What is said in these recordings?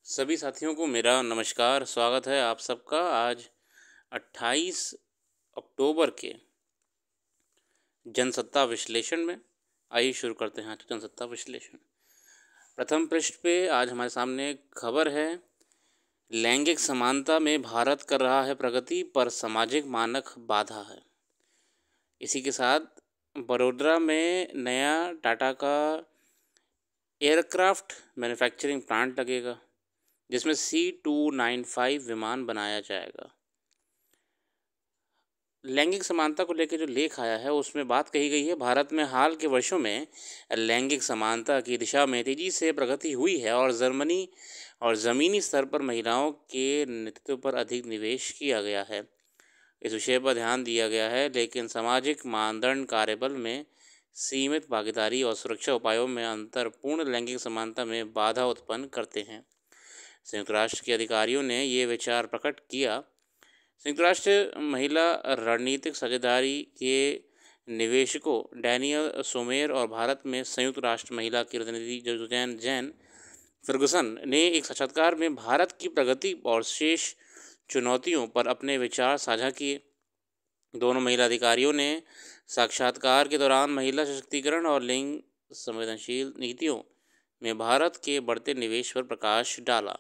सभी साथियों को मेरा नमस्कार, स्वागत है आप सबका आज 28 अक्टूबर के जनसत्ता विश्लेषण में। आइए शुरू करते हैं आज का जनसत्ता विश्लेषण। प्रथम पृष्ठ पे आज हमारे सामने एक खबर है, लैंगिक समानता में भारत कर रहा है प्रगति पर सामाजिक मानक बाधा है। इसी के साथ बड़ोदरा में नया टाटा का एयरक्राफ्ट मैन्युफैक्चरिंग प्लांट लगेगा जिसमें C295 विमान बनाया जाएगा। लैंगिक समानता को लेकर जो लेख आया है उसमें बात कही गई है, भारत में हाल के वर्षों में लैंगिक समानता की दिशा में तेजी से प्रगति हुई है और ज़मीनी स्तर पर महिलाओं के नेतृत्व पर अधिक निवेश किया गया है। इस विषय पर ध्यान दिया गया है, लेकिन सामाजिक मानदंड कार्यबल में सीमित भागीदारी और सुरक्षा उपायों में अंतर पूर्ण लैंगिक समानता में बाधा उत्पन्न करते हैं। संयुक्त राष्ट्र के अधिकारियों ने ये विचार प्रकट किया। संयुक्त राष्ट्र महिला रणनीतिक साझेदारी के निवेशकों डैनियल सोमेर और भारत में संयुक्त राष्ट्र महिला की प्रतिनिधि जैन फर्गुसन ने एक साक्षात्कार में भारत की प्रगति और शेष चुनौतियों पर अपने विचार साझा किए। दोनों महिला अधिकारियों ने साक्षात्कार के दौरान महिला सशक्तिकरण और लिंग संवेदनशील नीतियों में भारत के बढ़ते निवेश पर प्रकाश डाला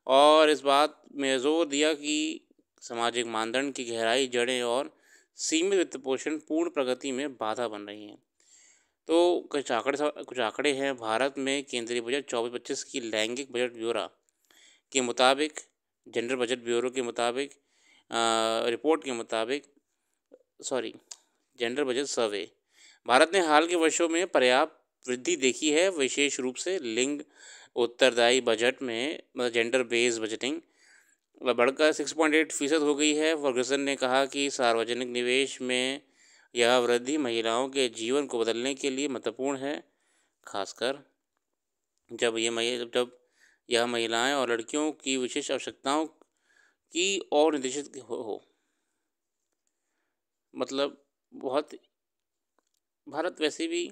और इस बात में जोर दिया कि सामाजिक मानदंड की गहराई, जड़ें और सीमित वित्त पोषण पूर्ण प्रगति में बाधा बन रही हैं। तो कुछ आंकड़े हैं। भारत में केंद्रीय बजट 24-25 की लैंगिक बजट ब्यूरो के मुताबिक, जेंडर बजट ब्यूरो के मुताबिक रिपोर्ट के मुताबिक जेंडर बजट सर्वे, भारत ने हाल के वर्षों में पर्याप्त वृद्धि देखी है, विशेष रूप से लिंग उत्तरदायी बजट में जेंडर बेस्ड बजटिंग बढ़कर 6.8% हो गई है। फर्गुसन ने कहा कि सार्वजनिक निवेश में यह वृद्धि महिलाओं के जीवन को बदलने के लिए महत्वपूर्ण है, खासकर जब यह महिलाएं और लड़कियों की विशेष आवश्यकताओं की ओर निर्देशित हो। मतलब भारत वैसे भी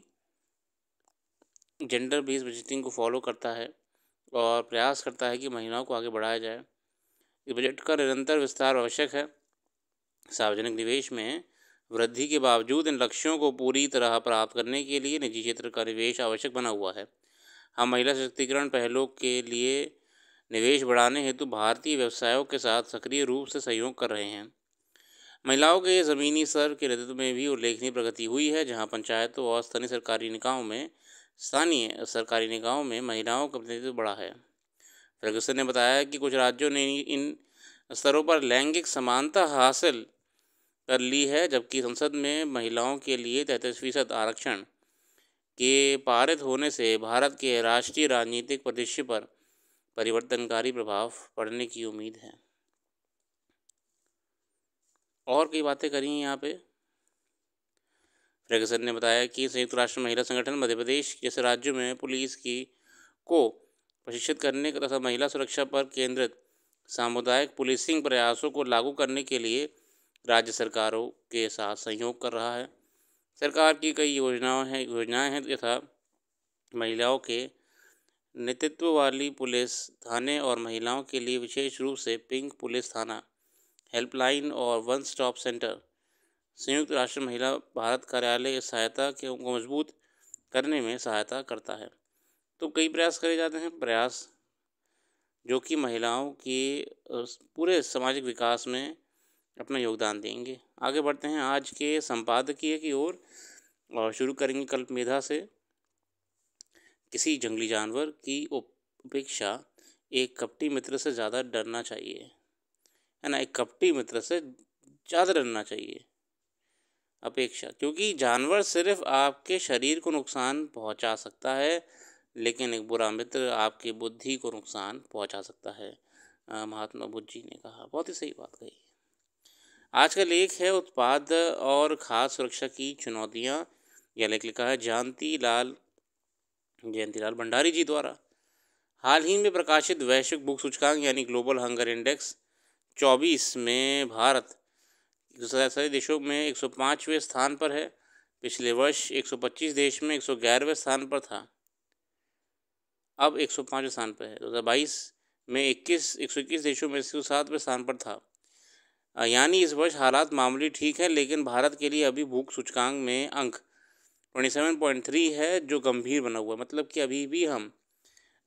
जेंडर बेस्ड बजटिंग को फॉलो करता है और प्रयास करता है कि महिलाओं को आगे बढ़ाया जाए। इस बजट का निरंतर विस्तार आवश्यक है। सार्वजनिक निवेश में वृद्धि के बावजूद इन लक्ष्यों को पूरी तरह प्राप्त करने के लिए निजी क्षेत्र का निवेश आवश्यक बना हुआ है। हम महिला सशक्तिकरण पहलों के लिए निवेश बढ़ाने हेतु भारतीय व्यवसायों के साथ सक्रिय रूप से सहयोग कर रहे हैं। महिलाओं के ज़मीनी स्तर के नेतृत्व में भी उल्लेखनीय प्रगति हुई है, जहां पंचायतों और स्थानीय सरकारी निकायों में महिलाओं का प्रतिनिधित्व बढ़ा है। फर्गुसन ने बताया कि कुछ राज्यों ने इन स्तरों पर लैंगिक समानता हासिल कर ली है, जबकि संसद में महिलाओं के लिए 33% आरक्षण के पारित होने से भारत के राष्ट्रीय राजनीतिक परिदृश्य पर परिवर्तनकारी प्रभाव पड़ने की उम्मीद है। और कई बातें करी हैं यहाँ पे। फर्गुसन ने बताया कि संयुक्त राष्ट्र महिला संगठन मध्य प्रदेश जैसे राज्यों में पुलिस को प्रशिक्षित करने तथा महिला सुरक्षा पर केंद्रित सामुदायिक पुलिसिंग प्रयासों को लागू करने के लिए राज्य सरकारों के साथ सहयोग कर रहा है। सरकार की कई योजनाएं हैं यथा महिलाओं के नेतृत्व वाली पुलिस थाने और महिलाओं के लिए विशेष रूप से पिंक पुलिस थाना, हेल्पलाइन और वन स्टॉप सेंटर। संयुक्त राष्ट्र महिला भारत कार्यालय सहायता को मजबूत करने में सहायता करता है। तो कई प्रयास करे जाते हैं, प्रयास जो कि महिलाओं के पूरे सामाजिक विकास में अपना योगदान देंगे। आगे बढ़ते हैं आज के संपादकीय की ओर और शुरू करेंगे कल्पमेधा से। किसी जंगली जानवर की अपेक्षा एक कपटी मित्र से ज़्यादा डरना चाहिए, है ना। एक कपटी मित्र से ज़्यादा डरना चाहिए अपेक्षा, क्योंकि जानवर सिर्फ आपके शरीर को नुकसान पहुंचा सकता है, लेकिन एक बुरा मित्र आपकी बुद्धि को नुकसान पहुंचा सकता है। महात्मा बुद्ध जी ने कहा, बहुत ही सही बात कही। आज का लेख है उत्पाद और खाद्य सुरक्षा की चुनौतियां। यह लेख लिखा है जयंती लाल भंडारी जी द्वारा। हाल ही में प्रकाशित वैश्विक भूख सूचकांक यानी ग्लोबल हंगर इंडेक्स 24 में भारत सभी देशों में 105वें स्थान पर है। पिछले वर्ष 125 देश में 111वें स्थान पर था, अब 105वें स्थान पर है। 2022 में 121 देशों में 107वें स्थान पर था। यानी इस वर्ष हालात मामूली ठीक है, लेकिन भारत के लिए अभी भूख सूचकांक में अंक 27.3 है, जो गंभीर बना हुआ है। मतलब कि अभी भी हम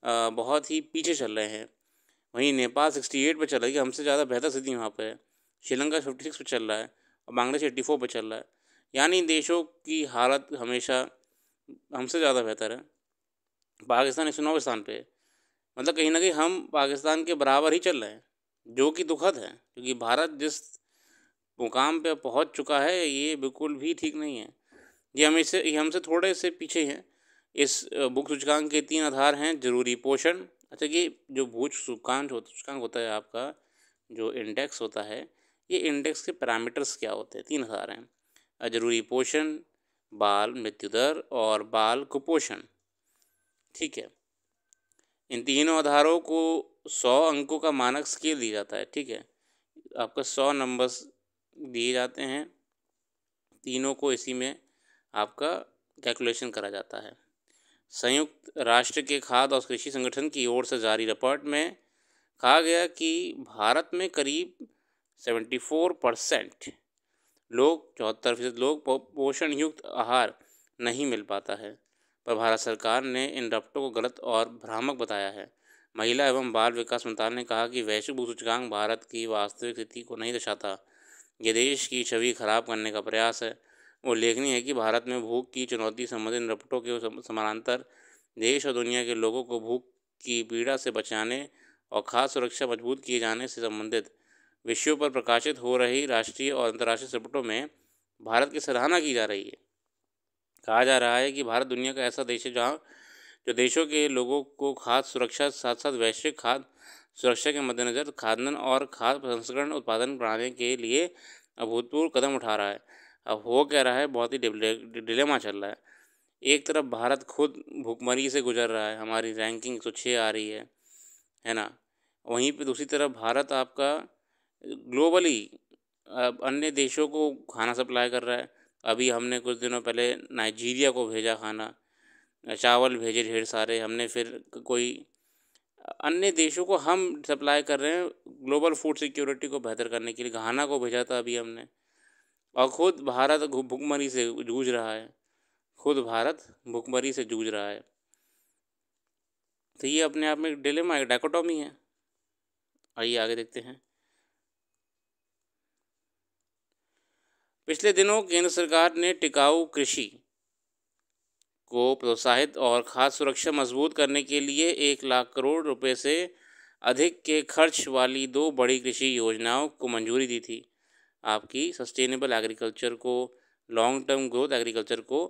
बहुत ही पीछे चल रहे हैं। वहीं नेपाल 68 पे चल रही है, हमसे ज़्यादा बेहतर स्थिति वहाँ पे है। श्रीलंका 56 पे चल रहा है और बांग्लादेश 84 पे चल रहा है। यानी इन देशों की हालत हमेशा हमसे ज़्यादा बेहतर है। पाकिस्तान 109वें स्थान पे है। मतलब कहीं ना कहीं हम पाकिस्तान के बराबर ही चल रहे हैं, जो कि दुखद है, क्योंकि भारत जिस मुकाम पे पहुंच चुका है ये बिल्कुल भी ठीक नहीं है। ये हमसे थोड़े से पीछे हैं। इस भूख सूचकांक के 3 आधार हैं: जरूरी पोषण। अच्छा, ये जो सूचकांक होता है आपका, जो इंडेक्स होता है, ये इंडेक्स के पैरामीटर्स क्या होते हैं? 3 आधार हैं: जरूरी पोषण, बाल मृत्यु दर और बाल कुपोषण। ठीक है, इन तीनों आधारों को 100 अंकों का मानक स्केल दिया जाता है। ठीक है, आपका 100 नंबर्स दिए जाते हैं, तीनों को इसी में आपका कैलकुलेशन करा जाता है। संयुक्त राष्ट्र के खाद्य और कृषि संगठन की ओर से जारी रिपोर्ट में कहा गया कि भारत में करीब 74% लोग 74% लोग पोषण युक्त आहार नहीं मिल पाता है। पर भारत सरकार ने इन रपटों को गलत और भ्रामक बताया है। महिला एवं बाल विकास मंत्रालय ने कहा कि वैश्विक भूख सूचकांक भारत की वास्तविक स्थिति को नहीं दर्शाता। ये देश की छवि खराब करने का प्रयास है। उल्लेखनीय है कि भारत में भूख की चुनौती संबंधित रपटों के समानांतर देश और दुनिया के लोगों को भूख की पीड़ा से बचाने और खाद्य सुरक्षा मजबूत किए जाने से संबंधित विषयों पर प्रकाशित हो रही राष्ट्रीय और अंतर्राष्ट्रीय रिपोर्टों में भारत की सराहना की जा रही है। कहा जा रहा है कि भारत दुनिया का ऐसा देश है जहाँ जो देशों के लोगों को खाद्य सुरक्षा साथ साथ वैश्विक खाद्य सुरक्षा के मद्देनज़र खाद्यान्न और खाद्य प्रसंस्करण उत्पादन बढ़ाने के लिए अभूतपूर्व कदम उठा रहा है। अब हो क्या रहा है, बहुत ही डिलेमा चल रहा है। एक तरफ भारत खुद भुखमरी से गुजर रहा है, हमारी रैंकिंग 106 आ रही है ना। वहीं पे दूसरी तरफ भारत आपका ग्लोबली अन्य देशों को खाना सप्लाई कर रहा है। अभी हमने कुछ दिनों पहले नाइजीरिया को भेजा खाना, चावल भेजे ढेर सारे हमने, फिर कोई अन्य देशों को हम सप्लाई कर रहे हैं ग्लोबल फूड सिक्योरिटी को बेहतर करने के लिए। घाना को भेजा था अभी हमने, और खुद भारत भुखमरी से जूझ रहा है। खुद भारत भुखमरी से जूझ रहा है। तो ये अपने आप में एक डिलेमा, एक डायकोटॉमी है। आइए आगे देखते हैं। पिछले दिनों केंद्र सरकार ने टिकाऊ कृषि को प्रोत्साहित और खाद्य सुरक्षा मजबूत करने के लिए 1 लाख करोड़ रुपए से अधिक के खर्च वाली 2 बड़ी कृषि योजनाओं को मंजूरी दी थी। आपकी सस्टेनेबल एग्रीकल्चर को, लॉन्ग टर्म ग्रोथ एग्रीकल्चर को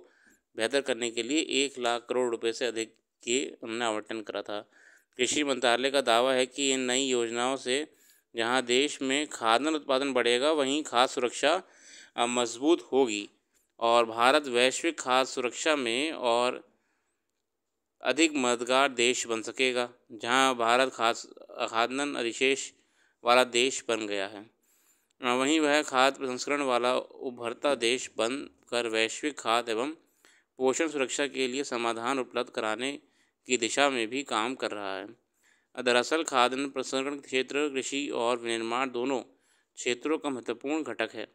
बेहतर करने के लिए 1 लाख करोड़ रुपए से अधिक के हमने आवंटन करा था। कृषि मंत्रालय का दावा है कि इन नई योजनाओं से जहां देश में खाद्यान्न उत्पादन बढ़ेगा, वहीं खाद्य सुरक्षा मजबूत होगी और भारत वैश्विक खाद्य सुरक्षा में और अधिक मददगार देश बन सकेगा, जहां भारत खाद्यान्न अधिशेष वाला देश बन गया है। वहीं वह खाद्य प्रसंस्करण वाला उभरता देश बन कर वैश्विक खाद्य एवं पोषण सुरक्षा के लिए समाधान उपलब्ध कराने की दिशा में भी काम कर रहा है। दरअसल खाद्यान्न प्रसंस्करण क्षेत्र कृषि और विनिर्माण दोनों क्षेत्रों का महत्वपूर्ण घटक है।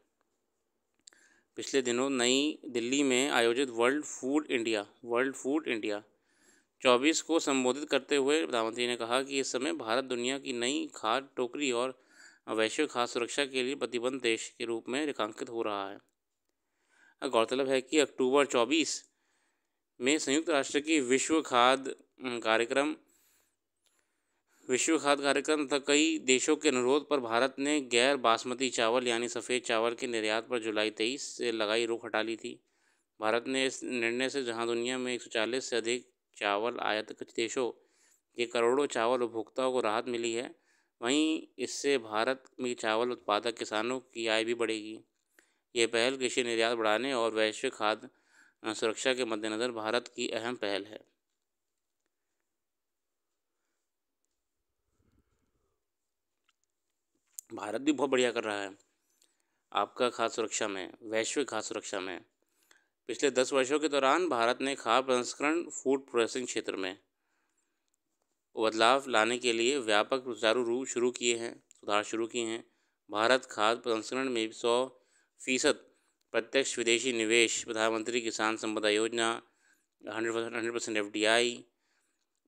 पिछले दिनों नई दिल्ली में आयोजित वर्ल्ड फूड इंडिया 24 को संबोधित करते हुए प्रधानमंत्री ने कहा कि इस समय भारत दुनिया की नई खाद्य टोकरी और वैश्विक खाद्य सुरक्षा के लिए प्रतिबद्ध देश के रूप में रेखांकित हो रहा है। गौरतलब है कि अक्टूबर 24 में संयुक्त राष्ट्र की विश्व खाद्य कार्यक्रम तथा कई देशों के अनुरोध पर भारत ने गैर बासमती चावल यानी सफ़ेद चावल के निर्यात पर जुलाई 23 से लगाई रोक हटा ली थी। भारत ने इस निर्णय से जहां दुनिया में 140 से अधिक चावल आयात देशों के करोड़ों चावल उपभोक्ताओं को राहत मिली है, वहीं इससे भारत में चावल उत्पादक किसानों की आय भी बढ़ेगी। ये पहल कृषि निर्यात बढ़ाने और वैश्विक खाद्य सुरक्षा के मद्देनज़र भारत की अहम पहल है। भारत भी बहुत बढ़िया कर रहा है आपका खाद्य सुरक्षा में, वैश्विक खाद्य सुरक्षा में। पिछले 10 वर्षों के दौरान भारत ने खाद्य प्रसंस्करण फूड प्रोसेसिंग क्षेत्र में बदलाव लाने के लिए व्यापक सुधार शुरू किए हैं। भारत खाद्य प्रसंस्करण में 100% प्रत्यक्ष विदेशी निवेश, प्रधानमंत्री किसान संपदा योजना, 100% FDI,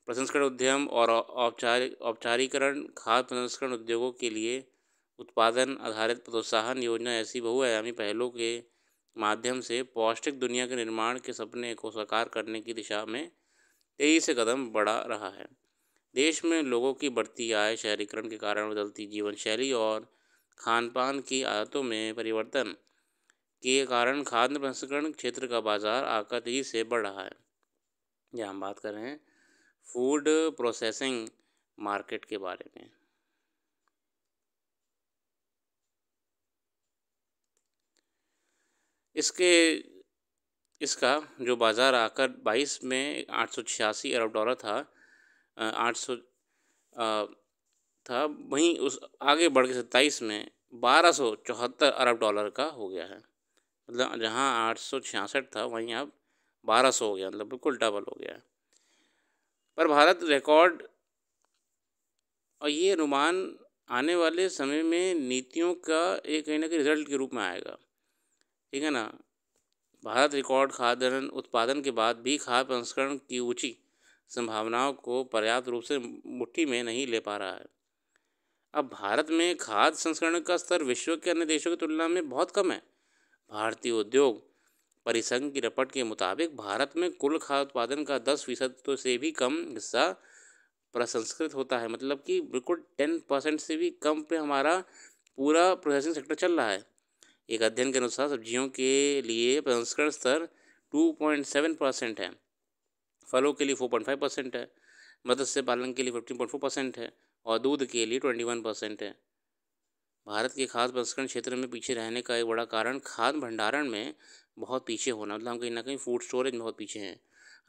प्रसंस्करण उद्यम और औपचारीकरण, खाद्य प्रसंस्करण उद्योगों के लिए उत्पादन आधारित प्रोत्साहन योजना ऐसी बहुआयामी पहलों के माध्यम से पौष्टिक दुनिया के निर्माण के सपने को साकार करने की दिशा में तेजी से कदम बढ़ा रहा है। देश में लोगों की बढ़ती आय, शहरीकरण के कारण बदलती जीवन शैली और खान पान की आदतों में परिवर्तन के कारण खाद्य प्रसंस्करण क्षेत्र का बाजार आकार तेजी से बढ़ रहा है। यहाँ हम बात कर रहे हैं फूड प्रोसेसिंग मार्केट के बारे में। इसका जो बाजार आकर 22 में 886 अरब डॉलर था, 800 था, वहीं उस आगे बढ़ के 27 में 1274 अरब डॉलर का हो गया है। मतलब जहां 866 था वहीं अब 1200 हो गया, मतलब बिल्कुल डबल हो गया है। पर भारत रिकॉर्ड, और ये अनुमान आने वाले समय में नीतियों का एक कहीं ना कहीं रिजल्ट के रूप में आएगा, ठीक है ना। भारत रिकॉर्ड खाद्यान्न उत्पादन के बाद भी खाद्य प्रसंस्करण की ऊंची संभावनाओं को पर्याप्त रूप से मुट्ठी में नहीं ले पा रहा है। अब भारत में खाद्य संस्करण का स्तर विश्व के अन्य देशों की तुलना में बहुत कम है। भारतीय उद्योग परिसंघ की रिपोर्ट के मुताबिक भारत में कुल खाद्य उत्पादन का 10% तो से भी कम हिस्सा प्रसंस्कृत होता है। मतलब कि बिल्कुल 10% से भी कम पे हमारा पूरा प्रोसेसिंग सेक्टर चल रहा है। एक अध्ययन के अनुसार सब्जियों के लिए प्रसंस्करण स्तर 2.7% है, फलों के लिए 4.5% है, मत्स्य पालन के लिए 15.4% है और दूध के लिए 21% है। भारत के खाद्य प्रसंस्करण क्षेत्र में पीछे रहने का एक बड़ा कारण खाद्य भंडारण में बहुत पीछे होना, मतलब हम कहीं ना कहीं फूड स्टोरेज में बहुत पीछे हैं।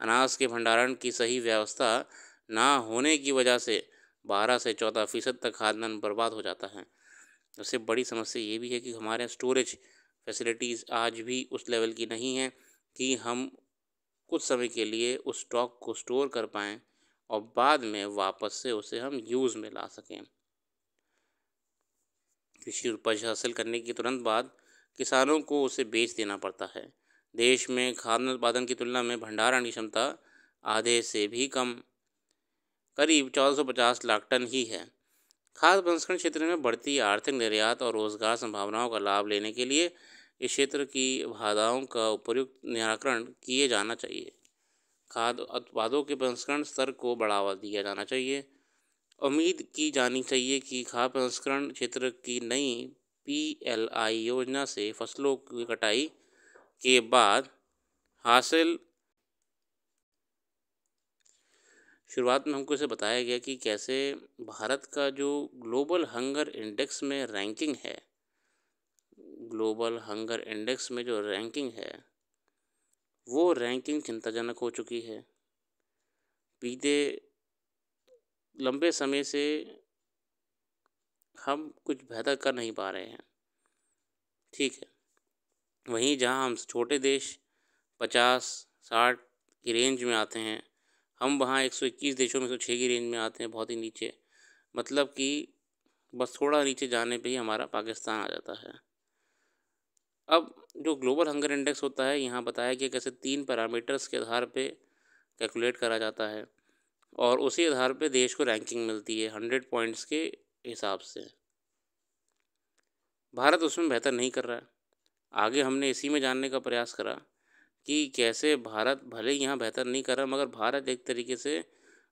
अनाज के भंडारण की सही व्यवस्था ना होने की वजह से 12 से 14% तक खाद्यान्न बर्बाद हो जाता है। सबसे बड़ी समस्या ये भी है कि हमारे स्टोरेज फैसिलिटीज़ आज भी उस लेवल की नहीं है कि हम कुछ समय के लिए उस स्टॉक को स्टोर कर पाएँ और बाद में वापस से उसे हम यूज़ में ला सकें। कृषि उपज हासिल करने के तुरंत बाद किसानों को उसे बेच देना पड़ता है। देश में खाद्य उत्पादन की तुलना में भंडारण की क्षमता आधे से भी कम, करीब 1450 लाख टन ही है। खाद्य प्रसंस्करण क्षेत्र में बढ़ती आर्थिक निर्यात और रोजगार संभावनाओं का लाभ लेने के लिए इस क्षेत्र की बाधाओं का उपयुक्त निराकरण किए जाना चाहिए। खाद्य उत्पादों के प्रसंस्करण स्तर को बढ़ावा दिया जाना चाहिए। उम्मीद की जानी चाहिए कि खाद्य प्रसंस्करण क्षेत्र की नई PLI योजना से फसलों की कटाई के बाद हासिल शुरुआत में हमको इसे बताया गया कि कैसे भारत का जो ग्लोबल हंगर इंडेक्स में रैंकिंग है, ग्लोबल हंगर इंडेक्स में जो रैंकिंग है वो रैंकिंग चिंताजनक हो चुकी है। बीते लंबे समय से हम कुछ बेहतर कर नहीं पा रहे हैं, ठीक है। वहीं जहां हम छोटे देश 50-60 की रेंज में आते हैं, हम वहाँ 121 देशों में 106 की रेंज में आते हैं, बहुत ही नीचे। मतलब कि बस थोड़ा नीचे जाने पे ही हमारा पाकिस्तान आ जाता है। अब जो ग्लोबल हंगर इंडेक्स होता है, यहाँ बताया कि कैसे 3 पैरामीटर्स के आधार पे कैलकुलेट करा जाता है और उसी आधार पे देश को रैंकिंग मिलती है 100 पॉइंट्स के हिसाब से। भारत उसमें बेहतर नहीं कर रहा है। आगे हमने इसी में जानने का प्रयास करा कि कैसे भारत भले ही यहाँ बेहतर नहीं कर रहा, मगर भारत एक तरीके से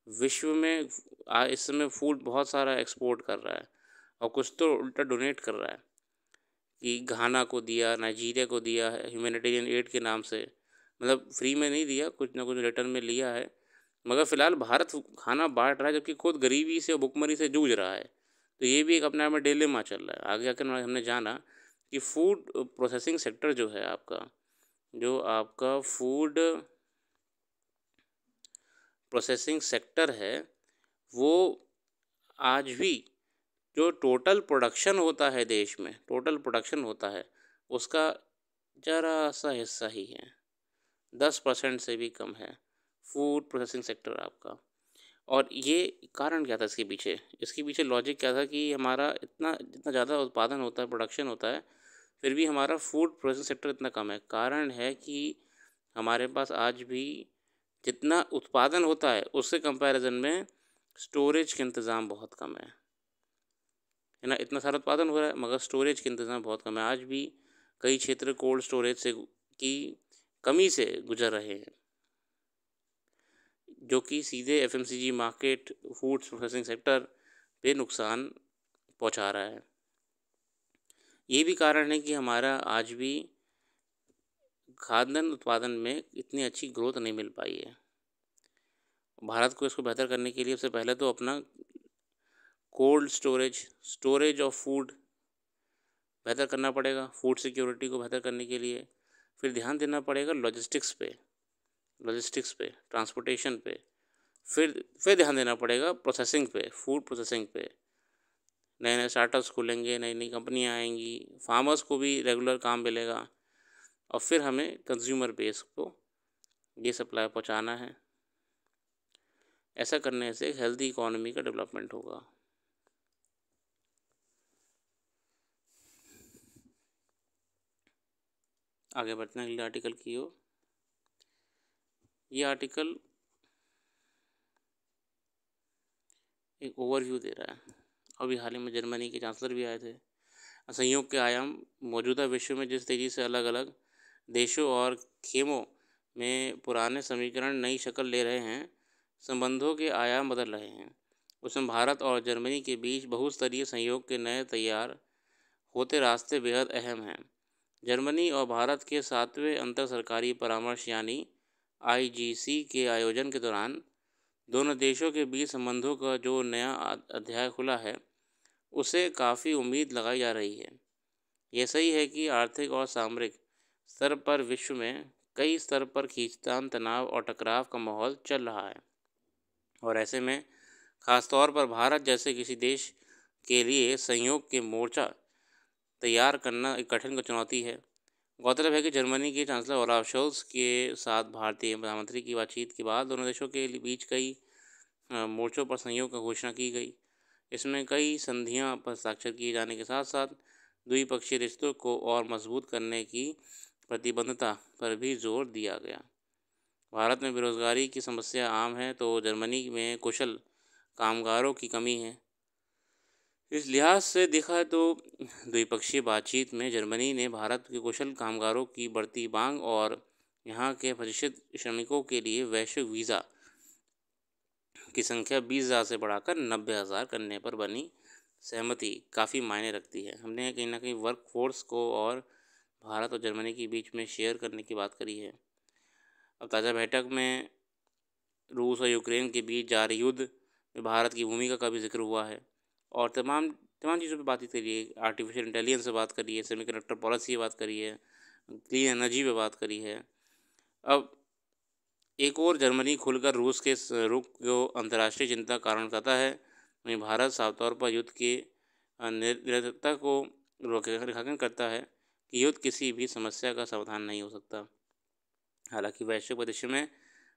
विश्व में इस समय फूड बहुत सारा एक्सपोर्ट कर रहा है और कुछ तो उल्टा डोनेट कर रहा है कि घाना को दिया, नाइजीरिया को दिया है ह्यूमैनिटेरियन एड के नाम से। मतलब फ्री में नहीं दिया, कुछ ना कुछ रिटर्न में लिया है, मगर फ़िलहाल भारत खाना बांट रहा है जबकि खुद गरीबी से और भुखमरी से जूझ रहा है। तो ये भी एक अपने आप में डिलेमा चल रहा है। आगे आकर हमने जाना कि फूड प्रोसेसिंग सेक्टर जो है आपका फूड प्रोसेसिंग सेक्टर है, वो आज भी जो टोटल प्रोडक्शन होता है देश में, टोटल प्रोडक्शन होता है उसका ज़रा सा हिस्सा ही है, 10% से भी कम है फूड प्रोसेसिंग सेक्टर आपका। और ये कारण क्या था इसके पीछे? इसके पीछे लॉजिक क्या था कि हमारा इतना जितना ज़्यादा उत्पादन होता है, प्रोडक्शन होता है, फिर भी हमारा फूड प्रोसेसिंग सेक्टर इतना कम है। कारण है कि हमारे पास आज भी जितना उत्पादन होता है, उससे कंपैरिज़न में स्टोरेज के इंतज़ाम बहुत कम है ना? इतना सारा उत्पादन हो रहा है मगर स्टोरेज के इंतज़ाम बहुत कम है। आज भी कई क्षेत्र कोल्ड स्टोरेज से की कमी से गुज़र रहे हैं, जो कि सीधे FMCG market, foods processing sector पे नुकसान पहुँचा रहा है। ये भी कारण है कि हमारा आज भी खाद्यान्न उत्पादन में इतनी अच्छी ग्रोथ नहीं मिल पाई है। भारत को इसको बेहतर करने के लिए सबसे पहले तो अपना कोल्ड स्टोरेज ऑफ फूड बेहतर करना पड़ेगा, फूड सिक्योरिटी को बेहतर करने के लिए। फिर ध्यान देना पड़ेगा लॉजिस्टिक्स पे, ट्रांसपोर्टेशन पे। फिर ध्यान देना पड़ेगा प्रोसेसिंग पे, फूड प्रोसेसिंग पे। नए-नए स्टार्टअप्स खुलेंगे, नई-नई कंपनियाँ आएँगी, फार्मर्स को भी रेगुलर काम मिलेगा और फिर हमें कंज्यूमर बेस को ये सप्लाई पहुँचाना है। ऐसा करने से हेल्दी इकोनॉमी का डेवलपमेंट होगा। आगे बढ़ते हैं अगले आर्टिकल की ओर। ये आर्टिकल एक ओवरव्यू दे रहा है। अभी हाल ही में जर्मनी के चांसलर भी आए थे। संयोग के आयाम मौजूदा विश्व में जिस तेज़ी से अलग अलग देशों और खेमों में पुराने समीकरण नई शक्ल ले रहे हैं, संबंधों के आयाम बदल रहे हैं। उसमें भारत और जर्मनी के बीच बहुस्तरीय सहयोग के नए तैयार होते रास्ते बेहद अहम हैं। जर्मनी और भारत के 7वें अंतर सरकारी परामर्श यानी आईजीसी के आयोजन के दौरान दोनों देशों के बीच संबंधों का जो नया अध्याय खुला है, उसे काफ़ी उम्मीद लगाई जा रही है। यह सही है कि आर्थिक और सामरिक स्तर पर विश्व में कई स्तर पर खींचतान, तनाव और टकराव का माहौल चल रहा है और ऐसे में खासतौर पर भारत जैसे किसी देश के लिए संयोग के मोर्चा तैयार करना एक कठिन चुनौती है। गौरतलब है कि जर्मनी के चांसलर ओलाफ शोल्स के साथ भारतीय प्रधानमंत्री की बातचीत के बाद दोनों देशों के बीच कई मोर्चों पर सहयोग की घोषणा की गई। इसमें कई संधियां पर हस्ताक्षर किए जाने के साथ साथ द्विपक्षीय रिश्तों को और मजबूत करने की प्रतिबद्धता पर भी जोर दिया गया। भारत में बेरोजगारी की समस्या आम है तो जर्मनी में कुशल कामगारों की कमी है। इस लिहाज से देखा तो द्विपक्षीय बातचीत में जर्मनी ने भारत के कुशल कामगारों की बढ़ती मांग और यहाँ के प्रशिक्षित श्रमिकों के लिए वैश्विक वीज़ा की संख्या 20,000 से बढ़ाकर 90,000 करने पर बनी सहमति काफ़ी मायने रखती है। हमने कहीं ना कहीं वर्क फोर्स को और भारत और जर्मनी के बीच में शेयर करने की बात करी है। अब ताज़ा बैठक में रूस और यूक्रेन के बीच जारी युद्ध में भारत की भूमिका का भी जिक्र हुआ है और तमाम तमाम चीज़ों पर बातचीत करी है। आर्टिफिशियल इंटेलिजेंस से बात करी है, सेमीकंडक्टर पॉलिसी की बात करी है, क्लीन एनर्जी पे बात करी है। अब एक और जर्मनी खुलकर रूस के रुख को अंतर्राष्ट्रीय चिंता का कारण बताता है, वहीं भारत साफ तौर पर युद्ध के निरंतरता को रेखांकन करता है कि युद्ध किसी भी समस्या का समाधान नहीं हो सकता। हालांकि वैश्विक परिदृश्य में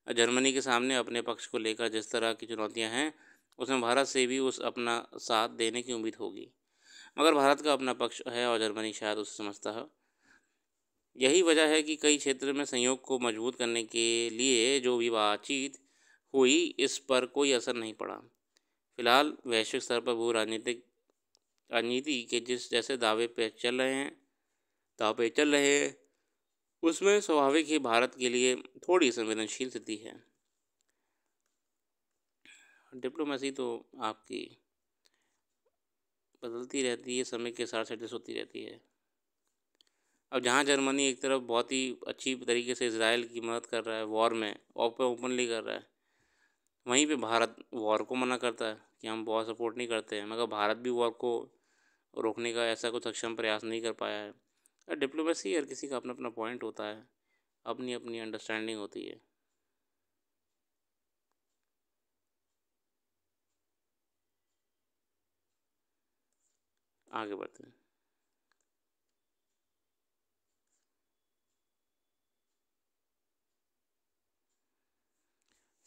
जर्मनी के सामने अपने पक्ष को लेकर जिस तरह की चुनौतियां हैं, उसमें भारत से भी उस अपना साथ देने की उम्मीद होगी। मगर भारत का अपना पक्ष है और जर्मनी शायद उसे समझता है। यही वजह है कि कई क्षेत्र में सहयोग को मजबूत करने के लिए जो भी बातचीत हुई, इस पर कोई असर नहीं पड़ा। फिलहाल वैश्विक स्तर पर भू राजनीति के जिस जैसे दावे चल रहे हैं, उसमें स्वाभाविक ही भारत के लिए थोड़ी संवेदनशील स्थिति है। डिप्लोमेसी तो आपकी बदलती रहती है, समय के साथ एडजस्ट होती रहती है। अब जहाँ जर्मनी एक तरफ बहुत ही अच्छी तरीके से इजराइल की मदद कर रहा है, वॉर में ओपनली कर रहा है, वहीं पे भारत वॉर को मना करता है कि हम वॉर सपोर्ट नहीं करते हैं। मगर भारत भी वॉर को रोकने का ऐसा कुछ सक्षम प्रयास नहीं कर पाया है। डिप्लोमेसी हर किसी का अपना अपना पॉइंट होता है, अपनी अपनी अंडरस्टैंडिंग होती है। आगे बढ़ते हैं।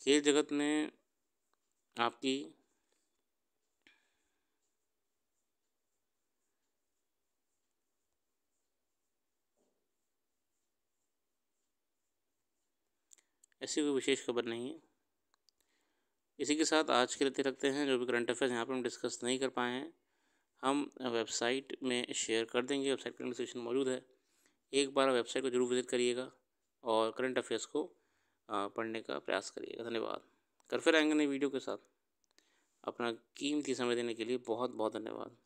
खेल जगत में आपकी ऐसी कोई विशेष खबर नहीं है। इसी के साथ आज के लिए रखते हैं। जो भी करंट अफेयर्स यहाँ पर हम डिस्कस नहीं कर पाए हैं, हम वेबसाइट में शेयर कर देंगे। वेबसाइट पर सेक्शन मौजूद है, एक बार वेबसाइट को जरूर विजिट करिएगा और करंट अफेयर्स को पढ़ने का प्रयास करिएगा। धन्यवाद। कर फिर आएंगे नई वीडियो के साथ। अपना कीमती समय देने के लिए बहुत बहुत धन्यवाद।